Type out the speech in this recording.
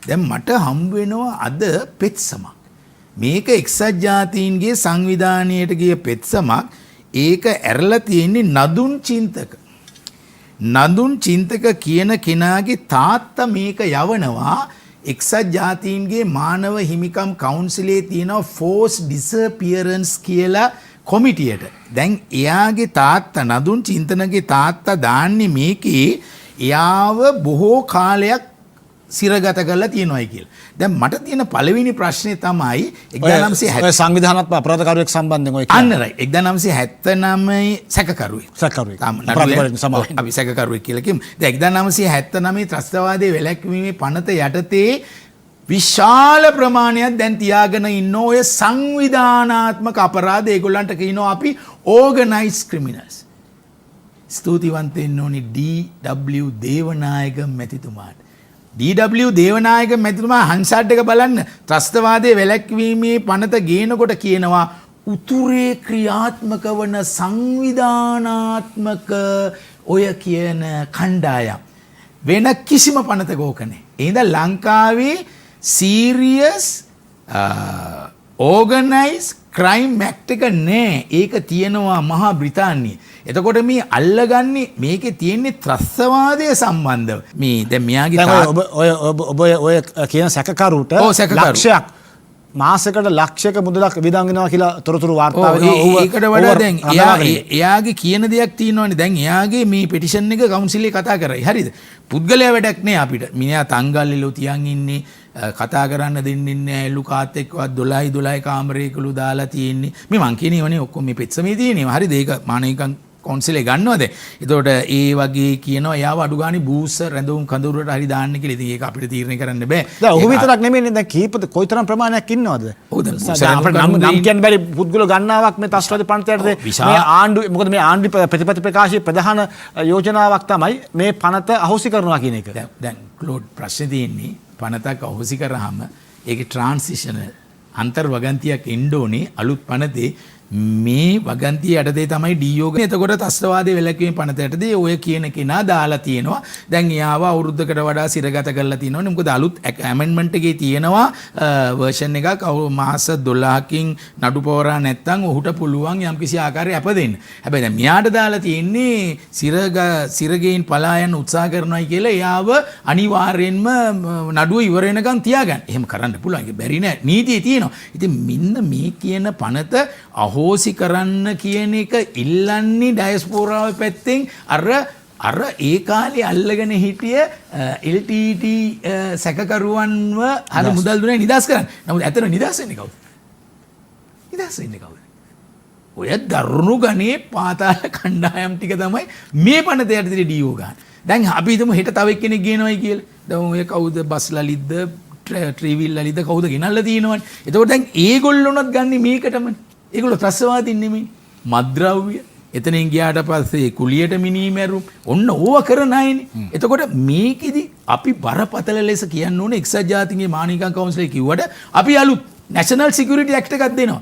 දැන් මට හම්බ වෙනවා අද පෙත්සමක්. මේක එක්සත් ජාතීන්ගේ සංවිධානයට ගිය පෙත්සමක්. ඒක ඇරලා තියෙන්නේ නදුන් චින්තක. නදුන් චින්තක කියන කෙනාගේ තාත්තා මේක යවනවා එක්සත් ජාතීන්ගේ මානව හිමිකම් කවුන්සිලේ තියෙනවා ෆෝස් ඩිසපියරන්ස් කියලා කොමිටියට. දැන් එයාගේ තාත්තා නදුන් චින්තනගේ තාත්තා දාන්නේ මේකේ එයාව බොහෝ කාලයක් සිරගත කරලා තියෙනවායි කියලා. දැන් මට තියෙන පළවෙනි ප්‍රශ්නේ තමයි 1970 සංවිධානාත්මක අපරාධකාරයෙක් සම්බන්ධයෙන් ඔය අන්න රයි 1979 සැකකරුවෙක්. සැකකරුවෙක්. අපි සැකකරුවෙක් කියලා කියමු. දැන් 1979 ත්‍රස්තවාදයේ වැළැක්වීමේ පනත යටතේ විශාල ප්‍රමාණයක් දැන් තියාගෙන ඉන්න ඔය සංවිධානාත්මක අපරාධ ඒගොල්ලන්ට කියනවා අපි ඕගනයිස් ක්‍රිමිනල්ස්. ස්තුතිවන්ත වෙන්න ඕනි ඩී.ඩබ්ලිව් දේවනායක මැතිතුමාට. ඩී.ඩබ්ලිව් දේවනායක මැතිතුමා හංසාඩ් එක බලන්න ත්‍රස්තවාදයේ වැළැක්වීමේ පනත ගේනකොට කියනවා උතුරේ ක්‍රියාත්මක වන සංවිධානාත්මක ඔය කියන කණ්ඩායම් වෙන කිසිම පනතක ඕක නැහැ. එහෙනම් ලංකාවේ සීරියස් ඕගනයිස් ක්‍රයිම් ඇක්ට් එක නෑ. ඒක තියෙනවා මහා බ්‍රිතාන්‍යයේ. එතකොට මේ අල්ලගන්නේ මේකේ තියෙන්නේ ත්‍රස්තවාදය සම්බන්ධව. මේ දැන් මෙයාගේ ඔය කියන සැකකරුට ලක්ෂයක් මාසයකට ලක්ෂයක මුදලක් වියදම් වෙනවා කියලා තොරතුරු වාර්තා වෙනවා. ඒකට වඩා දැන් එයාගේ කියන දෙයක් තියෙනවානේ. දැන් එයාගේ මේ පෙටිෂන් එක කවුන්සිලේ කතා කරයි. හරිද? පුද්ගලයා වැඩක් නෑ අපිට. මිනිහා තංගල්ලෙලු තියන් ඉන්නේ කතා කරන්න දෙන්නේ නැහැ. එළු කාත් එක්කවත් 12 කාමරයකලු දාලා තියෙන්නේ. මේ මං කියනේවනේ ඔක්කොම මේ පෙත්සමේ තියෙනවා. හරිද? ඒක මානවිකම් කවුන්සිලේ ගන්නවද? එතකොට ඒ වගේ කියනවා එයාව අඩු ගානේ බූස් රැඳුම් කඳවුරට හරි දාන්න කියලා. ඉතින් ඒක අපිට තීරණය කරන්න බෑ. දැන් ඔහු විතරක් නෙමෙයිනේ දැන් කීපද කොයිතරම් ප්‍රමාණයක් ඉන්නවද? ඔව් දැන් නම් කියන්න බැරි පුද්ගල ගන්නාවක් මේ ත්‍රස්තවාදී පනතයටද මේ ආණ්ඩු මොකද මේ ආණ්ඩු ප්‍රතිපත්ති ප්‍රකාශයේ ප්‍රධාන යෝජනාවක් තමයි මේ පනත අහෝසි කරනවා කියන එක. දැන් ක්ලෝඩ් ප්‍රශ්නේ තියෙන්නේ පනතක් අහෝසි කරාම ඒකේ ට්‍රාන්සිෂනල් අන්තර් වගන්තියක් එන්න ඕනේ අලුත් පනතේ. මේ වගන්තිය යටතේ තමයි ඩීఓ එතකොට ත්‍රස්තවාදයේ වැළැක්වීමේ පනත යටතේ ඔය කියන කෙනා දාලා තියෙනවා. දැන් එයාව අවුරුද්දකට වඩා සිරගත කරලා තියෙනවනේ. මොකද අලුත් ඇමෙන්ඩ්මන්ට් එකේ තියෙනවා වර්ෂන් එකක් මාස 12කින් නඩු පවරා නැත්නම් ඔහුට පුළුවන් යම්කිසි ආකාරයක අප දෙන්න. හැබැයි දැන් මෙයාට දාලා තියෙන්නේ සිරගෙන් පලා යන්න උත්සාහ කරනවායි කියලා එයාව අනිවාර්යෙන්ම නඩුව ඉවර වෙනකන් තියාගන්න. එහෙම කරන්න පුළුවන්. ඒක බැරි නෑ. නීතියේ තියෙනවා. ඉතින් මෙන්න මේ කියන පනත අහෝසි කරන්න කියන එක ඉල්ලන්නේ ඩයස්පෝරාව පැත්තෙන් අර ඒ කාලේ අල්ලගෙන හිටිය LTT සැකකරුවන්ව අර මුදල් දුන්නේ නිදාස් කරන්න. නමුත් ඇත්තට නිදාස් වෙන්නේ කවුද? නිදාස් වෙන්නේ කවුද? ඔය දරුණු ගණේ පාතාල කණ්ඩායම් ටික තමයි මේ පනත යටතේ ඩීఓ ගන්න. දැන් අපි හිතමු හෙට තව එක්කෙනෙක් ගේනවයි කියලා. දැන් ඔය කවුද බස් ලලිත්ද ට්‍රීවිල් ලලිත්ද කවුද ගෙනල්ලා තියෙනවනේ. එතකොට දැන් ඒගොල්ලොනත් ගන්නේ මේකටමනේ. ඒගොල්ලෝ ත්‍රස්තවාදීන් නෙමෙයි. මත්ද්‍රව්‍ය එතනින් ගියාට පස්සේ කුලියට මිනීමැරුම් ඔන්න ඕව කරන අයනේ. එතකොට මේකෙදි අපි බරපතල ලෙස කියන්න ඕනේ එක්සත් ජාතීන්ගේ මානවිකම් කවුන්සිලේ කිව්වට අපි අලුත් නැෂනල් සිකියුරිටි ඇක්ට් එකක් දෙනවා.